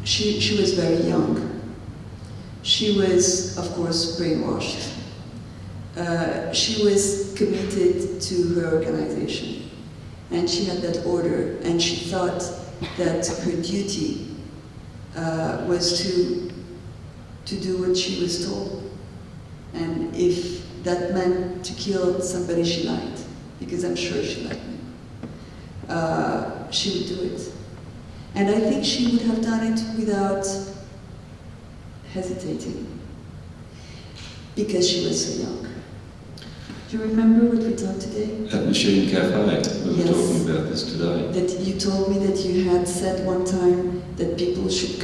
she was very young. She was, of course, brainwashed. She was committed to her organization, and she had that order, and she thought that her duty was to do what she was told. And if that meant to kill somebody she liked, because I'm sure she liked me, she would do it. And I think she would have done it without hesitating, because she was so young. Do you remember what we talked today? At Machine Cafe, we were talking about this today. That you told me that you had said one time that people should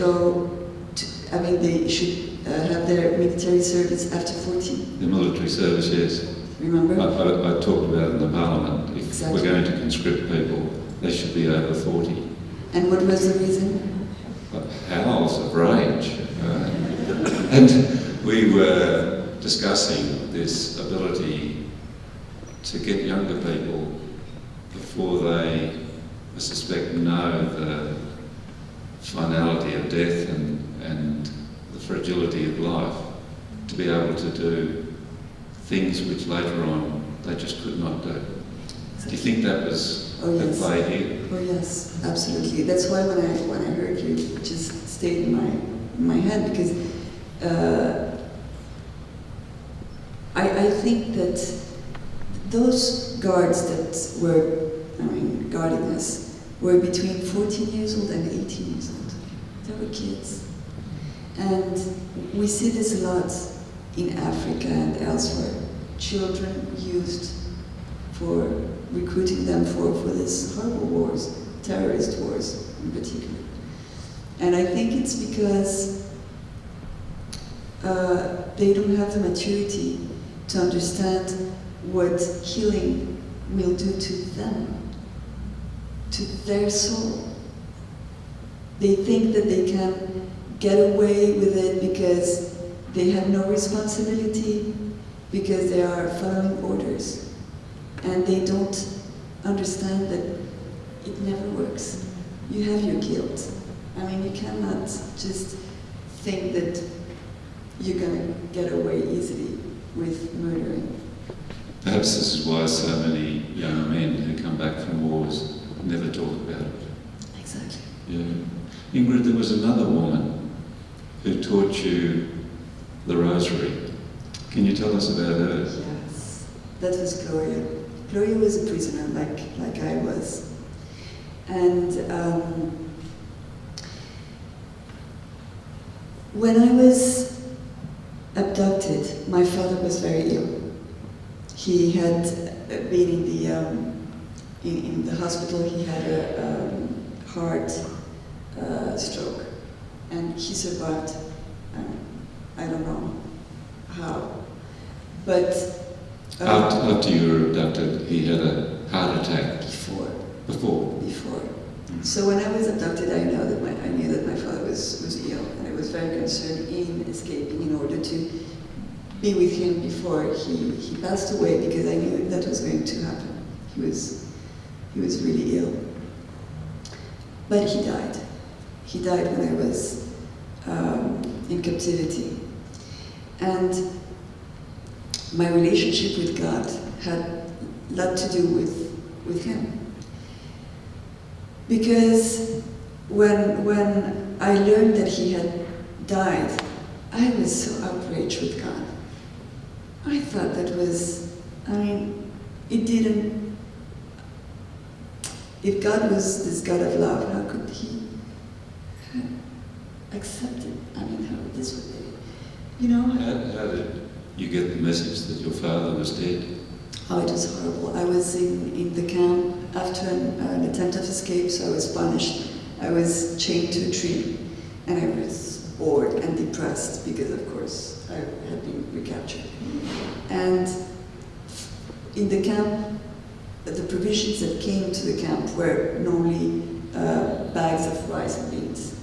they should have their military service after 40. The military service, yes. Remember? I talked about it in the Parliament. If Exactly. we're going to conscript people, they should be over 40. And what was the reason? Howls of rage. And we were discussing this ability to get younger people, before they, I suspect, know the finality of death and the fragility of life, to be able to do things which later on they just could not do. Exactly. Do you think that was at play here? Oh yes, absolutely. That's why when I heard you, it just stayed in my head, because I think that those guards that were, guarding us, were between 14 years old and 18 years old. They were kids. And we see this a lot in Africa and elsewhere. Children used for recruiting them for these horrible wars, terrorist wars in particular. And I think it's because they don't have the maturity to understand what healing will do to them, to their soul. They think that they can get away with it because they have no responsibility, because they are following orders. And they don't understand that it never works. You have your guilt. You cannot just think that you're going to get away easily with murdering. Perhaps this is why so many young men who come back from wars never talk about it. Exactly. Yeah. Ingrid, there was another woman who taught you the rosary. Can you tell us about her? Yes, that was Gloria. Gloria was a prisoner, like I was. And when I was abducted, my father was very ill. He had been in the hospital. He had a heart stroke, and he survived. I don't know how, but after you were abducted, he had a heart attack. Before. Mm-hmm. So when I was abducted, I knew that my father was ill, and I was very concerned in escaping in order to be with him before he passed away, because I knew that was going to happen. He was really ill. But he died. He died when I was in captivity. And my relationship with God had a lot to do with him. Because when I learned that he had died, I was so outraged with God. I thought that was, it didn't, if God was this God of love, how could he accept it? How this would be, How did you get the message that your father was dead? Oh, it was horrible. I was in the camp after an attempt of escape, so I was punished. I was chained to a tree, and I was bored and depressed because, of course, I had been recaptured. And in the camp, the provisions that came to the camp were normally bags of rice and beans.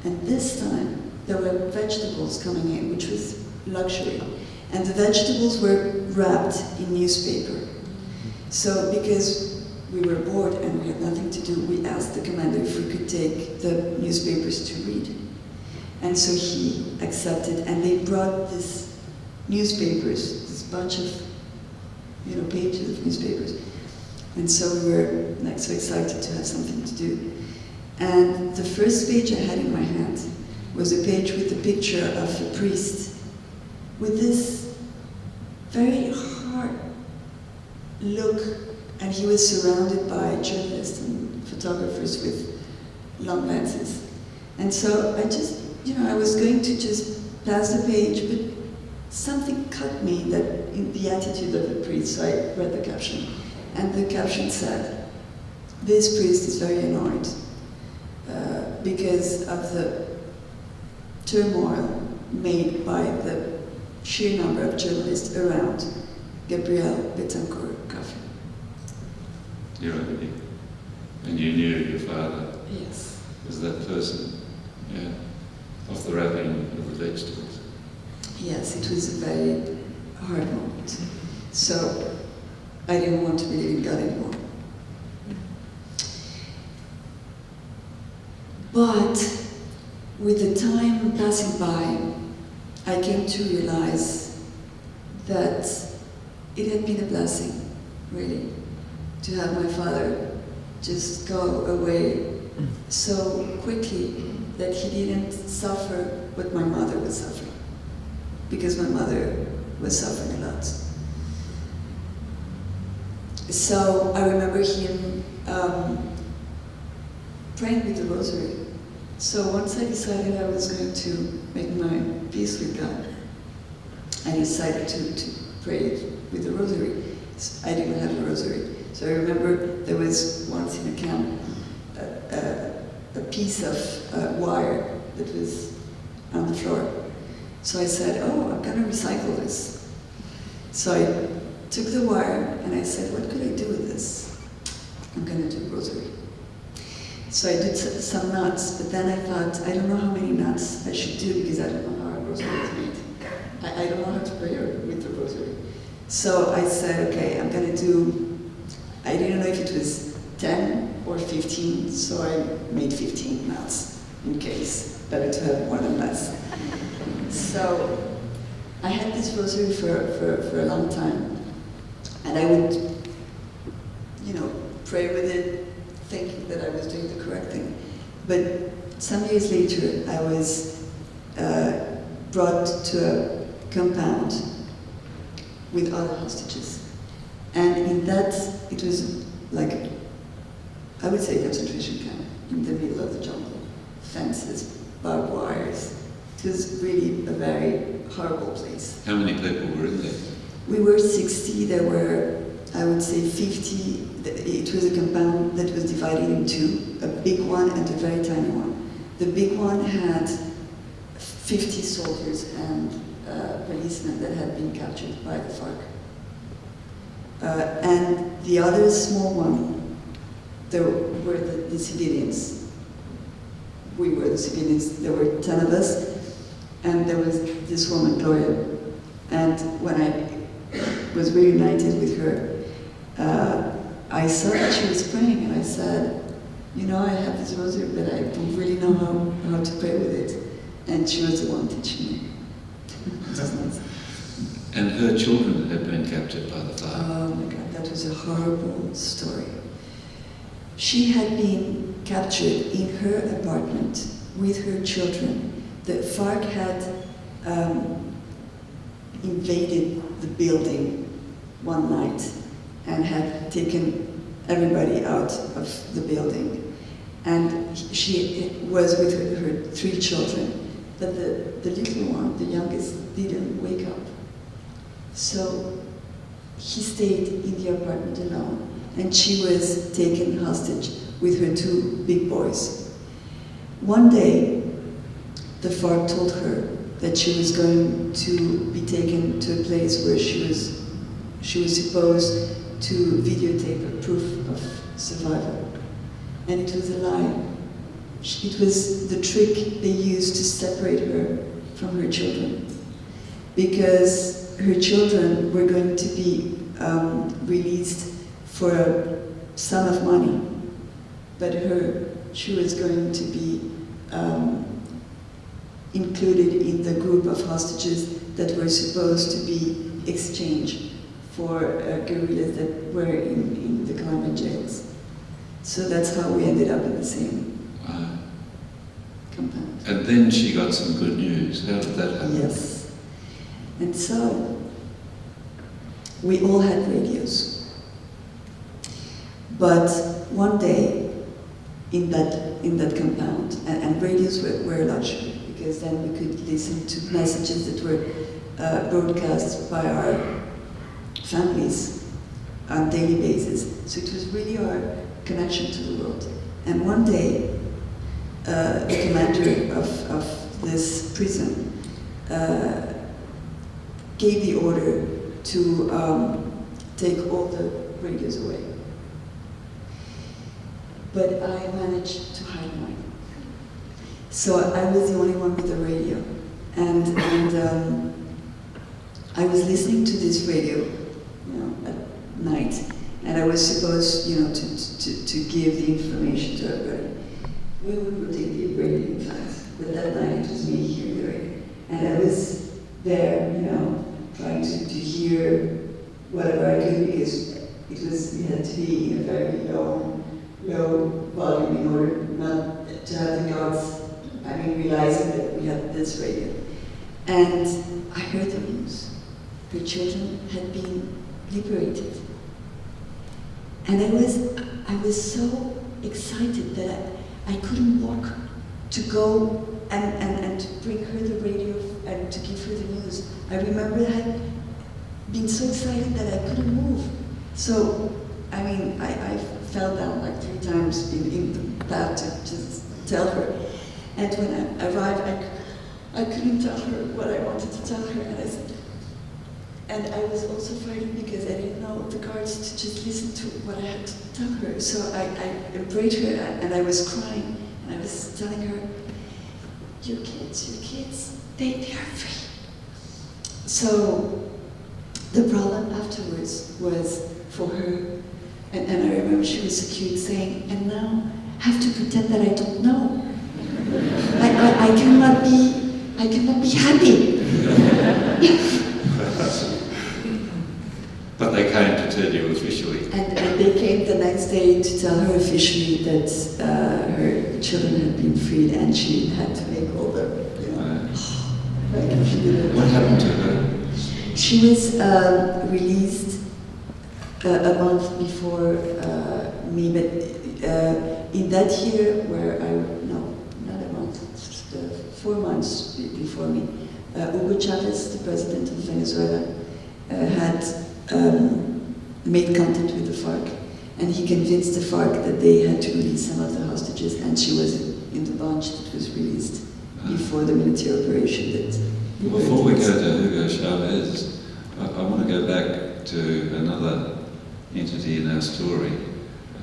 And this time, there were vegetables coming in, which was luxury. And the vegetables were wrapped in newspaper. So because we were bored and we had nothing to do, we asked the commander if we could take the newspapers to read. And so he accepted, and they brought this newspapers, this bunch of, pages of newspapers. And so we were like so excited to have something to do. And the first page I had in my hand was a page with a picture of a priest with this very hard look, and he was surrounded by journalists and photographers with long lenses. And so I just, I was going to just pass the page, but something cut me that in the attitude of the priest, so I read the caption. And the caption said, "This priest is very annoyed because of the turmoil made by the sheer number of journalists around Betancourt coffin." You're right, yeah. And you knew your father Yes. was that person, yeah, off the wrapping of the vegetables. Yes, it was a very hard moment. So I didn't want to believe in God anymore. But with the time passing by, I came to realize that it had been a blessing, really, to have my father just go away so quickly that he didn't suffer what my mother was suffering, because my mother was suffering a lot. So I remember him praying with the rosary. So once I decided I was going to make my peace with God, I decided to pray with the rosary. I didn't have a rosary. So I remember there was once in a camp a piece of wire that was on the floor. So I said, "Oh, I'm going to recycle this." So I took the wire and I said, "What could I do with this? I'm going to do a rosary." So I did some knots, but then I thought, I don't know how many knots I should do because I don't know how a rosary is made. I don't know how to pray with the rosary. So I said, okay, I'm going to do, I didn't know if it was 10 or 15, so I made 15 knots in case. Better to have more than less. So I had this rosary for a long time, and I would, pray with it, thinking that I was doing the correct thing. But some years later, I was brought to a compound with other hostages. And in that, it was like, I would say a concentration camp in the middle of the jungle. Fences, barbed wires. It was really a very horrible place. How many people were in there? We were 60, there were, I would say 50. It was a compound that was divided in two, a big one and a very tiny one. The big one had 50 soldiers and policemen that had been captured by the FARC. And the other small one, there were the civilians. We were the civilians, there were 10 of us, and there was this woman, Gloria. And when I was reunited with her, I saw that she was praying, and I said, I have this rosary, but I don't really know how to pray with it. And she was the one teaching me. And her children had been captured by the FARC. Oh my God, that was a horrible story. She had been captured in her apartment with her children. The FARC had invaded the building one night and had taken everybody out of the building. And she was with her 3 children, but the little one, the youngest, didn't wake up. So he stayed in the apartment alone, and she was taken hostage with her 2 big boys. One day, the FARC told her that she was going to be taken to a place where she was supposed to videotape a proof of survival. And it was a lie. It was the trick they used to separate her from her children. Because her children were going to be released for a sum of money, but she was going to be included in the group of hostages that were supposed to be exchanged for guerrillas that were in the climate jails. So that's how we ended up in the same compound. And then she got some good news. How did that happen? Yes. And so, we all had radios. But one day, in that compound, and radios were a luxury, because then we could listen to messages that were broadcast by our families on a daily basis. So it was really our connection to the world. And one day, the commander of this prison gave the order to take all the radios away. But I managed to hide mine. So I was the only one with a radio. And I was listening to this radio, at night. And I was supposed, to give the information to everybody. We would rotate the radio in class, but that night it was me hearing the radio. And I was there, trying to hear whatever I could, because we had to be in a very low volume in order not to have the guards, realizing that we had this radio. And I heard the news. The children had been liberated. And I was so excited that I couldn't walk to go and to bring her the radio and to give her the news. I remember I had been so excited that I couldn't move. So, I fell down like 3 times in the bath to just tell her. And when I arrived, I couldn't tell her what I wanted to tell her. And I was also frightened because I didn't know the guards to just listen to what I had to tell her. So I embraced her and I was crying. And I was telling her, your kids, they are free. So the problem afterwards was for her, and I remember she was so cute saying, and now I have to pretend that I don't know. I cannot be happy. But they came to tell you officially. And they came the next day to tell her officially that her children had been freed, and she had to make all the, like she did it. What happened to her? She was released a month before me, but in that year where no, not a month, 4 months before me, Hugo Chavez, the president of Venezuela, had made contact with the FARC, and he convinced the FARC that they had to release some of the hostages, and she was in the bunch that was released before the military operation that... Before we go to Hugo Chavez, I want to go back to another entity in our story,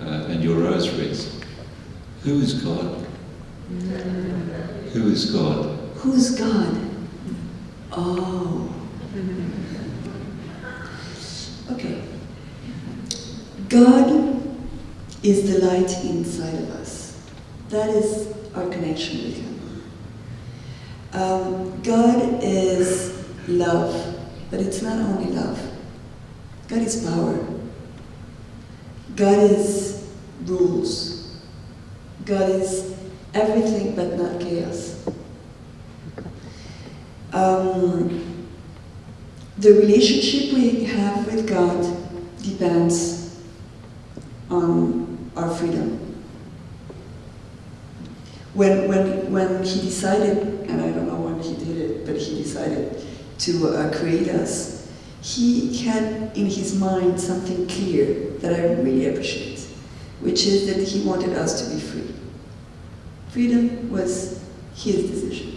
and your rosaries. Who is God? Who is God? Who's God? Oh. Okay. God is the light inside of us. That is our connection with Him. God is love, but it's not only love. God is power. God is rules. God is everything but not chaos. The relationship we have with God depends on our freedom. When He decided, and I don't know when He did it, but He decided to create us, He had in His mind something clear that I really appreciate, which is that He wanted us to be free. Freedom was His decision.